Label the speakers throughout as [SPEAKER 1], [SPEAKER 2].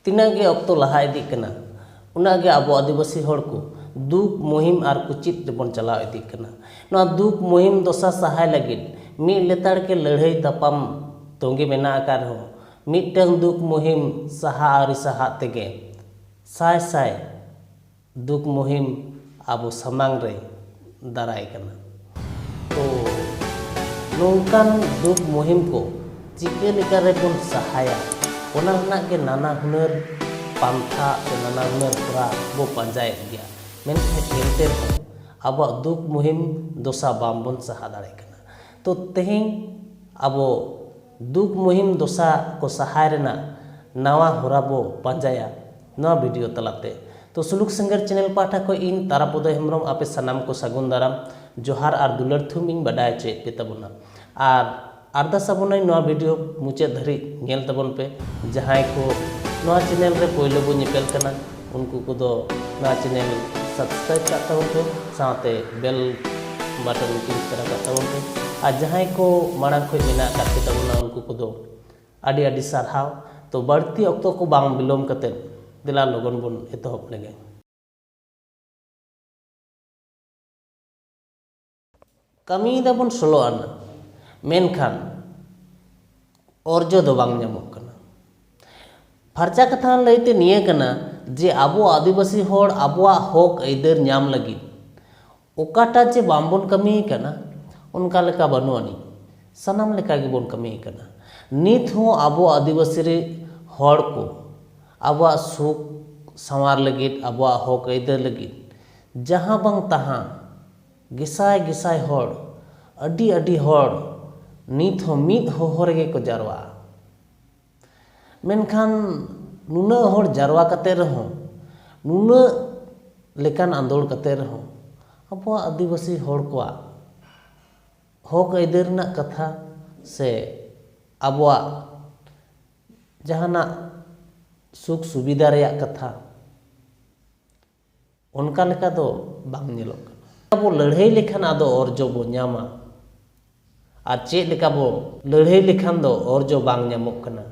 [SPEAKER 1] तीना गे अक्तो लहा इदी कना उना गे अब आदिवासी हड़ को दुख मुहिम और कुचित बन चला इदी कना नोआ दुख मुहिम दशा सहाय लगी मी लेताड़ के लड़ाई तपम तोंगे मेना आकार हो मिटंग दुख मुहिम सहा आरी सहा तेगे साय साय दुख मुहिम अब समांग रे दाराय कना तो नौकान दुख मुहिम को चिके लेका रे बन सहाया ओना रना के नाना हुनर पांथा से नाना हुनर पूरा वो पंजाय गया मेनखे एंते अब दुख मुहिम दोसा बाम बन सहा दाड़े कना तो तेहें अब दुख मुहिम दोसा को सहाय रेना नवा होरा बो पंजाया नवा वीडियो तलाते तो सुलुक संगर चैनल पाठा को इन तारापद हेम्ब्रम आपे सनाम को सगुन दाराम जोहार और दुलर थुमिंग बडाय चे पे तबना और आरदास आबोनाय नवा वीडियो मुचे धरी नेल तबन पे जहां को नवा चैनल रे पहले बो निपेल कना उनको को दो नवा चैनल सब्सक्राइब का तबन पे साथे बेल बटन क्लिक करा का तबन पे और जहां को मांग खो मेना काते तबना उनको को दो आडी आडी सारहाव तो बढ़ती अक्तो को बांग बिलोम कते दिला लगन बन एतहब लगे कमी दाबन 16 आना मेनखान अर्जो दो बांग ᱧᱟᱢᱚᱜ ᱠᱟᱱᱟ फर्चा कथा लैते निये कना जे आबो आदिवासी होड़ आबोआ हक ऐदर ᱧᱟᱢ लगी ओकाटा जे बामबन कमी कना उनका लेका बनुआनी सनाम लेका गे बन कमी कना नित हो आबो आदिवासी रे होड़ को आबोआ सुख संवार लगी आबोआ हक ऐदर लगी जहां बांग तहां गिसाय गिसाय होड़ अडी अडी होड़ नित हो मिद होहर गे को जारवा मेनखान नुना होड़ जारवा कते रहो नुना लेकान आंदोल कते रहो अब आदिवासी होड़ को हक ऐदर ना कथा से अब जहाना सुख सुविधा रे कथा उनका लेका दो बांग नेलोग अब लड़ाई लेखान आदो अर्जो बो ᱧᱟᱢᱟ और चेक लेका बो लड़ाई लेखान दो अर्जो बांग ᱧᱟᱢᱚᱜ कना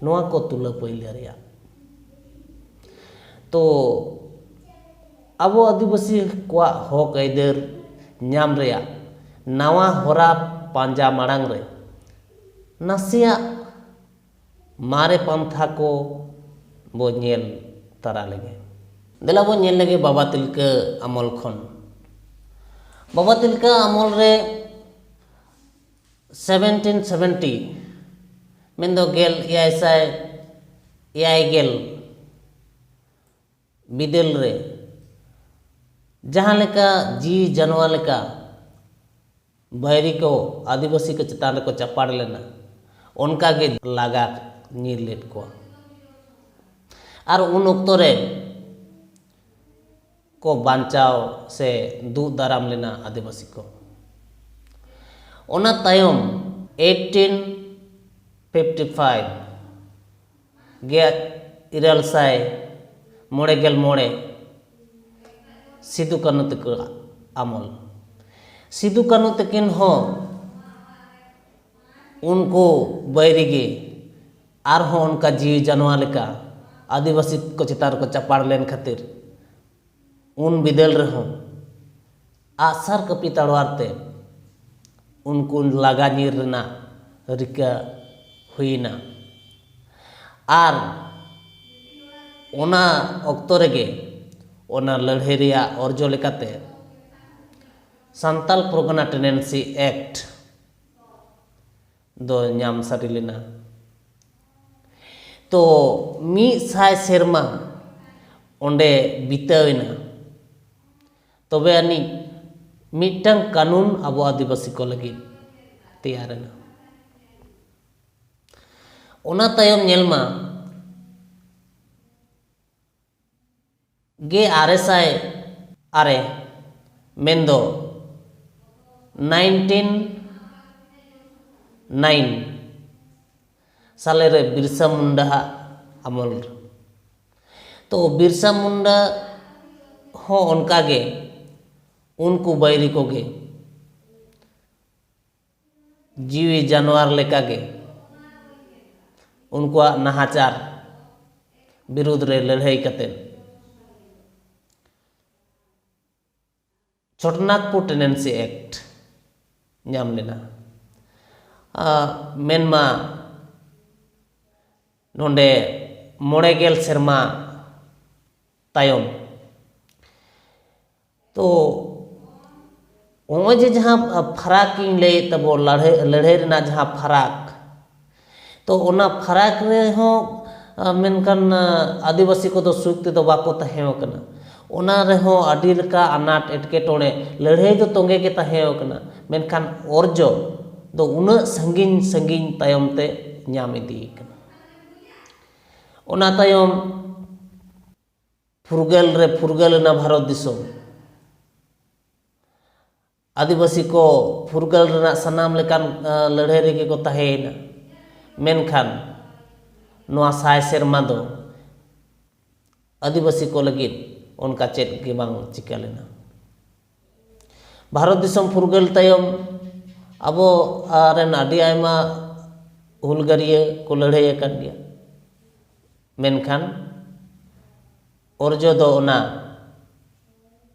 [SPEAKER 1] नोआ को तुला पहिले रेया तो अब आदिवासी को हक ऐदर ᱧाम रेया नवा होरा पांजा मांग रे नासिया मारे पंथा को बो नेल तारा लगे देला बो नेल लगे बाबा तिलका अमल खन बाबा तिलका अमल रे 1770 मेंदो गेल यायसाय याय गेल बिदेल रे जहां लेका जी जानवा लेका बैरी को आदिवासी के चितान को चपाड़ लेना उनका गे लागा नीर लेट को और उन उक्तो रे को बांचाव से दू दाराम लेना आदिवासी को ओना तायम 1855 गे इराल साय मोड़े गेल मोड़े सिदु कानू तक अमल सिदु कानू तकिन हो उनको बैरी गे आर हो उनका जीव जानवा लेका आदिवासी को चितार को चपाड़ लेन खातिर उन बिदल रहो आसार कपी तड़वारते उनको लागा नीर ना रिका हुईना आर ओना अक्तो रेगे ओना लड़ाई रिया अर्जो लेकाते सांताल परगना टेनेंसी एक्ट दो ᱧᱟᱢ सारी लेना तो मी साय सेरमा ओंडे बितावेना तबे आनी मिटंग कानून अब आदिवासी को लगी तैयारना ओना तायम नेलमा गे आरेसाय आरे मेंदो 1909 साले रे बिरसा मुंडा अमल तो बिरसा मुंडा हो उनका गे उनको बैरी को गे जीवी जानवर लेका गे उनको नाहाचार बिरुद्ध रे लड़ाई कते छोटनागपुर टेनेंसी एक्ट नाम लेना मेनमा नोंडे मोड़ेगेल सेरमा तायम तो जे जहाँ फराक लय तबो लड़ाई रेना जहाँ फराक तो ओना फराक रे हो मेनकान आदिवासी को तो सुख ते बाको तहेव कना ओना रे हो अडी लेका अनाट एटकेटोणे लड़ाई तो तोंगे के तहेव कना मेनकान ओरजो दो उना संगीन संगीन तायम ते ᱧᱟᱢ इदी कना ओना तायम फुरगल ना भारत दिसोम आदिवासी को फुरगल रेना सनाम लेकान लड़ाई रेगे को तहेना मेनखान नोआ साय सेरमा दो आदिवासी को लगित उनका चेत के बांग चिका लेना भारत दिसोम फुरगल तायम अबो रेन आदि आयमा हुलगारिया को लड़ाई अकान गया मेनखान ओरजो दो ओना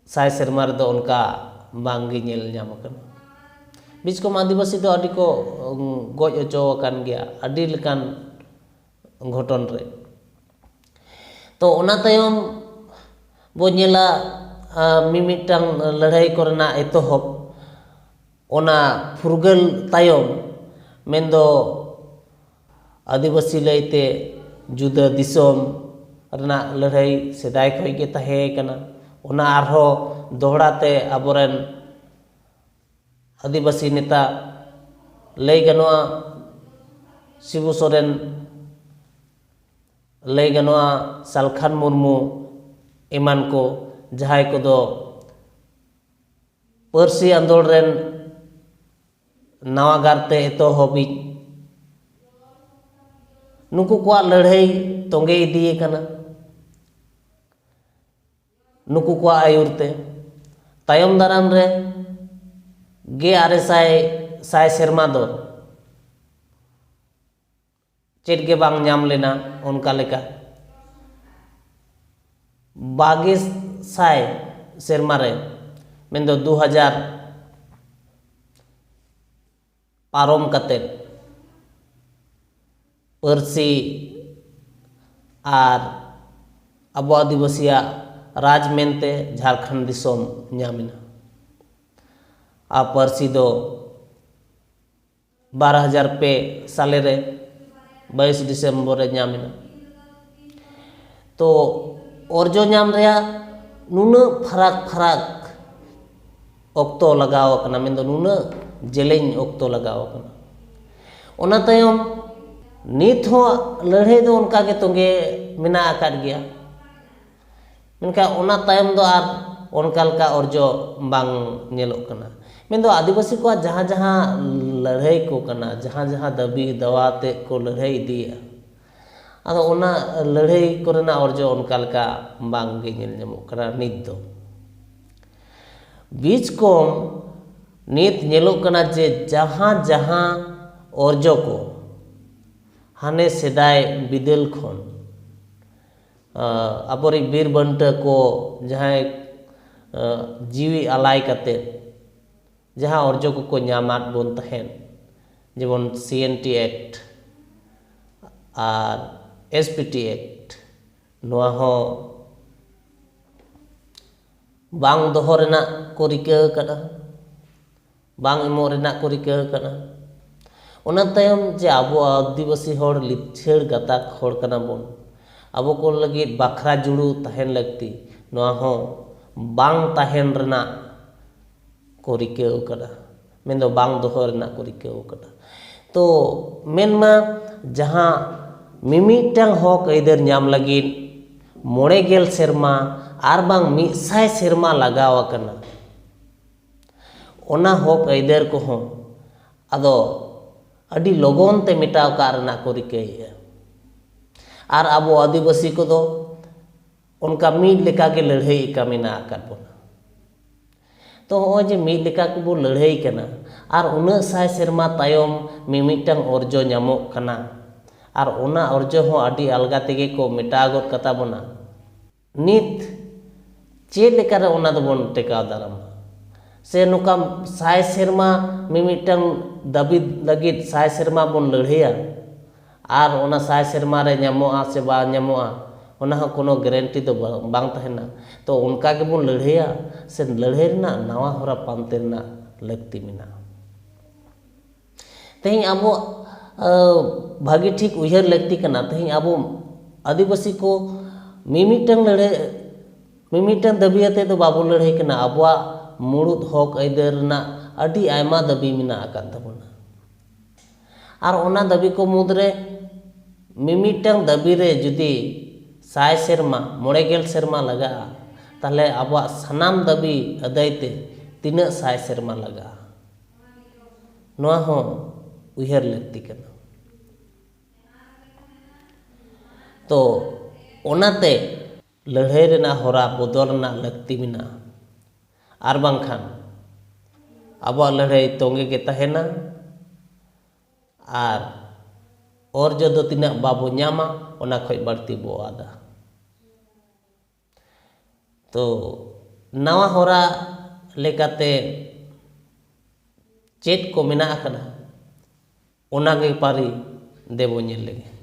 [SPEAKER 1] साय सेरमा रे दो उनका बांगी नेल ᱧᱟᱢ अकाना बीच को आदिवासी दो अडी को गoj ओचो अकान गया अडी लेकान घटन रे तो ओना तायम बो नेला मिमिटांग लड़ाई कोरेना एतोहब ओना फुरगल तायम मेंदो आदिवासी लयते जुदा दिसोम रेना लड़ाई सेदाय खय के तहे कना ओना आरो दोहड़ाते अबोरेन आदिवासी नेता लय गनोआ शिबू सोरेन लय गनोआ सालखान मुर्मू एमान को जहाय को दो पर्सी आंदोलन रेन नवा गारते एतो हबी नुकु को लड़ाई तोंगे इदी कना नुकु को आयुरते तायम दाराम रे गे आरे साय सेरमा दो चेट के बांग ᱧᱟᱢ लेना उनका लेका बागे साय सेरमा रे मेंदो 2000 पारोम कते पर्सी आर अबो आदिवासिया राज मेनते झारखंड दिसोम ᱧᱟᱢᱮᱱᱟ आ पर्सी दो 2000 साले रे 22 डिसेम्बर रे ᱧᱟᱢᱮᱱᱟ तो ओरजो ᱧᱟᱢ रेया नुना फराक फराक ओक्तो लगाव कना मेंदो नुना जेलेñ ओक्तो लगाव कना ओना तायम नित हो लड़ाई दो उनका के तोंगे मेना आकाद गया मेनका ओना तायम दो आर उनका लका ओरजो बांग नेलोक कना मेंदो आदिवासी को जहाँ जहाँ लड़ाई को कना जहाँ जहाँ दबी दवाते को लड़ाई दिया आदो ओना लड़ाई कोरेना ओरजो उनका लका बांग गे नेल ᱧᱟᱢᱚᱜ कना नित दो बीच को नित नेलोक कना जे जहाँ जहाँ ओरजो को हाने सेदाय बिदेल खन आबोरी बीर बंटा को जहाँ जीवी आलाय कते जहाँ ओरजो को ᱧᱟᱢᱟᱫ बोन तहेन जेबन CNT एक्ट और SPT एक्ट नोआ हो बांग दोहो रेना को रिका कना बांग इमो रेना को रिका कना ओना तायम जे आबो आदिवासी होड़ लिच्छेड़ गताक होड़ कना बोन आबो को लगी बाखरा जुड़ू तहेन लगती नोआ हो बांग तहेन रेना को रिका कना मेंदो बांग दोहो रेना को रिका कना तो मेनमा जहाँ मिमिटांग हक अइदार ᱧᱟᱢ लगी 9 सेरमा आर बांग 100 सेरमा लगाव कना ओना हक अइदार को हो आदो अडी लगन ते मिटाव का रेना को रिकाया आर आबो आदिवासी को दो उनका मीड लेका के लड़ाई का मेना आकाद बोना तो हो जे मीड लेका को बो लड़ाई कना आर उना साय सेरमा तायम मिमिटांग ओरजो ᱧᱟᱢᱚᱜ कना ᱟᱨ ᱚᱱᱟ ᱚᱨᱡᱚ ᱦᱚᱸ ᱟᱹᱰᱤ ᱟᱞᱜᱟ ᱛᱮᱜᱮ ᱠᱚ ᱢᱮᱴᱟᱣ ᱜᱚᱫ ᱠᱟᱛᱟ ᱵᱚᱱᱟ᱾ ᱱᱤᱛ ᱪᱮᱫ ᱞᱮᱠᱟᱨᱮ ᱚᱱᱟ ᱫᱚᱵᱚᱱ ᱴᱮᱠᱟᱣ ᱫᱟᱨᱟᱢᱟ? ᱥᱮ ᱱᱚᱝᱠᱟ 100 ᱥᱮᱨᱢᱟ ᱢᱤᱢᱤᱫᱴᱟᱝ ᱫᱟᱹᱵᱤ ᱞᱟᱹᱜᱤᱫ 100 ᱥᱮᱨᱢᱟ ᱵᱚᱱ ᱞᱟᱹᱲᱦᱟᱹᱭᱟ ᱟᱨ ᱚᱱᱟ 100 ᱥᱮᱨᱢᱟ ᱨᱮ ᱧᱟᱢᱚᱜᱼᱟ ᱥᱮ ᱵᱟᱝ ᱧᱟᱢᱚᱜᱼᱟ ᱚᱱᱟ ᱦᱚᱸ कोनो গ্যারান্টি ᱫᱚ ᱵᱟᱝ ᱛᱟᱦᱮᱱᱟ। ᱛᱚ ᱚᱱᱠᱟ ᱜᱮᱵᱚᱱ ᱞᱟᱹᱲᱦᱟᱹᱭᱟ ᱥᱮ ᱞᱟᱹᱲᱦᱟᱹᱭ ᱨᱮᱱᱟᱜ ᱱᱟᱣᱟ ᱦᱚᱨᱟ ᱯᱟᱱᱛᱮ ᱨᱮᱱᱟᱜ ᱞᱟᱹᱠᱛᱤ ᱢᱮᱱᱟᱜᱼᱟ। ᱛᱮᱦᱮᱧ ᱟᱵᱚ ᱵᱷᱟᱹᱜᱤ ᱴᱷᱤᱠ ᱩᱭᱦᱟᱹᱨ ᱞᱟᱹᱠᱛᱤ ᱠᱟᱱᱟ। ᱛᱮᱦᱮᱧ ᱟᱵᱚ ᱟᱹᱫᱤᱵᱟᱹᱥᱤ ᱠᱚ ᱢᱤᱢᱤᱫᱴᱟᱝ ᱫᱟᱹᱵᱤ ᱟᱛᱮ ᱫᱚ ᱵᱟᱵᱚᱱ ᱞᱟᱹᱲᱦᱟᱹᱭ ᱠᱟᱱᱟ। ᱟᱵᱚᱣᱟᱜ ᱢᱩᱲᱩᱫ ᱦᱚᱠ ᱟᱹᱭᱫᱟᱹᱨ ᱨᱮᱱᱟᱜ ᱟᱹᱰᱤ ᱟᱭᱢᱟ ᱫᱟᱹᱵᱤ ᱢᱮᱱᱟᱜ ᱟᱠᱟᱫ ᱛᱟᱵᱚᱱᱟ। ᱟᱨ ᱚᱱᱟ ᱫᱟᱹᱵᱤ ᱠᱚ ᱢᱩᱫᱽᱨᱮ ᱢᱤᱢᱤᱫᱴᱟᱝ ᱫᱟᱹᱵᱤ ᱨᱮ ᱡᱩᱫᱤ 100 ᱥᱮᱨᱢᱟ 90 ᱥᱮᱨᱢᱟ ᱞᱟᱜᱟᱜᱼᱟ ᱛᱟᱦᱚᱞᱮ ᱟᱵᱚᱣᱟᱜ ᱥᱟᱱᱟᱢ ᱫᱟᱹᱵᱤ ᱟᱹᱫᱟᱹᱭ ᱛᱮ ᱛᱤᱱᱟᱹᱜ 100 ᱥᱮᱨᱢᱟ ᱞᱟᱜᱟᱜᱼᱟ? ᱱᱚᱣᱟ ᱦᱚᱸ ᱩᱭᱦᱟᱹᱨ ᱞᱟᱹᱠᱛᱤ ᱠᱟᱱᱟ। ᱛᱚ ᱚᱱᱟᱛᱮ ᱞᱟᱹᱲᱦᱟᱹᱭ ᱨᱮᱱᱟᱜ ᱦᱚᱨᱟ ᱵᱚᱫᱚᱞ ᱨᱮᱱᱟᱜ ᱞᱟᱹᱠᱛᱤ ᱢᱮᱱᱟᱜᱼᱟ। ᱟᱨ ᱵᱟᱝᱠᱷᱟᱱ ᱟᱵᱚᱣᱟᱜ ᱞᱟᱹᱲᱦᱟᱹᱭ ᱛᱚᱸᱜᱮ ᱜᱮ ᱛᱟᱦᱮᱱᱟ ᱟᱨ ᱚᱨᱡᱚ ᱫᱚ ᱛᱤᱱᱟᱹᱜ ᱵᱟᱵᱚ ᱧᱟᱢᱟ ᱚᱱᱟ ᱠᱷᱚᱡ ᱵᱟᱹᱲᱛᱤ ᱵᱚ ᱟᱫᱟ। ᱛᱚ ᱱᱟᱣᱟ ᱦᱚᱨᱟ ᱞᱮᱠᱟᱛᱮ ᱪᱮᱫ ᱠᱚ ᱢᱮᱱᱟᱜ ᱟᱠᱟᱫᱟ ᱚᱱᱟᱜᱮ ᱯᱟᱹᱨᱤ ᱫᱮᱵᱚ ᱧᱮᱞ ᱞᱮᱜᱮ।